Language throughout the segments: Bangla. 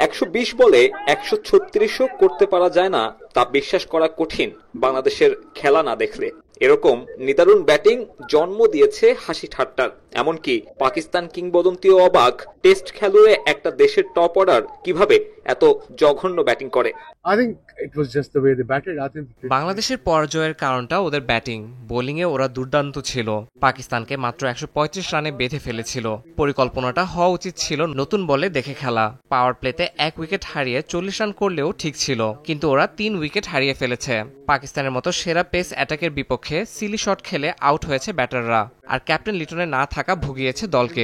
১২০ বলে ১৩৬ও করতে পারা যায় না তা বিশ্বাস করা কঠিন বাংলাদেশের খেলা না দেখলে। এরকম নিদারুণ ব্যাটিং জন্ম দিয়েছে হাসি ঠাট্টার। এমনকি পাকিস্তান কিংবদন্তিও অবাক, টেস্ট খেলুড়ে একটা দেশের টপ অর্ডার কিভাবে এত জঘন্য ব্যাটিং করে। বাংলাদেশের পরাজয়ের কারণটা ওদের ব্যাটিং। বোলিংয়ে ওরা দুর্দান্ত ছিল, পাকিস্তানকে মাত্র ১৩৫ রানে বেঁধে ফেলেছিল। পরিকল্পনাটা হওয়া উচিত ছিল নতুন বলে দেখে খেলা। পাওয়ার প্লেতে ১ উইকেট হারিয়ে ৪০ রান করলেও ঠিক ছিল, কিন্তু ওরা ৩ উইকেট হারিয়ে ফেলেছে। পাকিস্তানের মতো সেরা পেস অ্যাটাকের বিপক্ষে সিলি শট খেলে আউট হয়েছে ব্যাটাররা, আর ক্যাপ্টেন লিটনের না থাকা ভুগিয়েছে দলকে।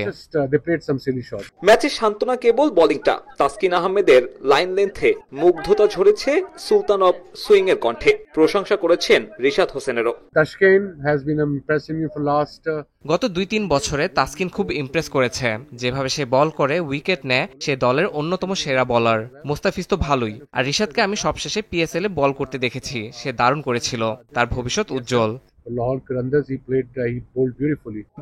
ম্যাচে সান্ত্বনা কেবল বোলিংটা। তাসকিন আহমেদের লাইন লেন্থে মুগ্ধতা ঝরেছে সুলতান অব সুইং এর কণ্ঠে। প্রশংসা করেছেন রিশাদ হোসেনেরও। গত ২-৩ বছরে তাসকিন খুব ইমপ্রেস করেছে। যেভাবে সে বল করে, উইকেট নেয়, সে দলের অন্যতম সেরা বলার। মুস্তাফিজ তো ভালোই, আর রিশাদকে আমি সবশেষে পিএসএল এ বল করতে দেখেছি, সে দারুণ করেছিল। তার ভবিষ্যৎ উজ্জ্বল।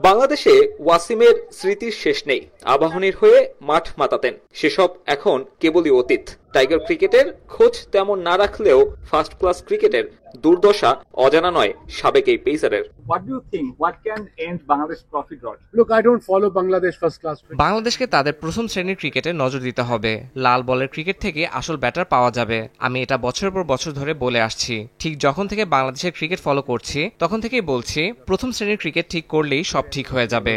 বাংলাদেশে ওয়াসিমের স্মৃতির শেষ নেই। আবাহনীর হয়ে মাঠ মাতাতেন, সেসব এখন কেবলই অতীত। টাইগার ক্রিকেটের খোঁজ তেমন না রাখলেও ফার্স্ট ক্লাস ক্রিকেটের দুর্দশা অজানা নয় সাবেক এই পেসারের। বাংলাদেশকে তাদের প্রথম শ্রেণীর ক্রিকেটে নজর দিতে হবে। লাল বলের ক্রিকেট থেকে আসল ব্যাটার পাওয়া যাবে। আমি এটা বছরের পর বছর ধরে বলে আসছি। ঠিক যখন থেকে বাংলাদেশের ক্রিকেট ফলো করছি, তখন থেকেই বলছি প্রথম শ্রেণীর ক্রিকেট ঠিক করলেই সব ঠিক হয়ে যাবে।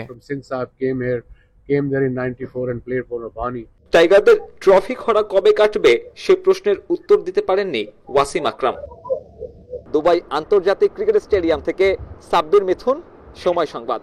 টাইগারদের ট্রফি খরা কবে কাটবে সে প্রশ্নের উত্তর দিতে পারেননি ওয়াসিম আকরাম। দুবাই আন্তর্জাতিক ক্রিকেট স্টেডিয়াম থেকে সাব্বির মিথুন, সময় সংবাদ।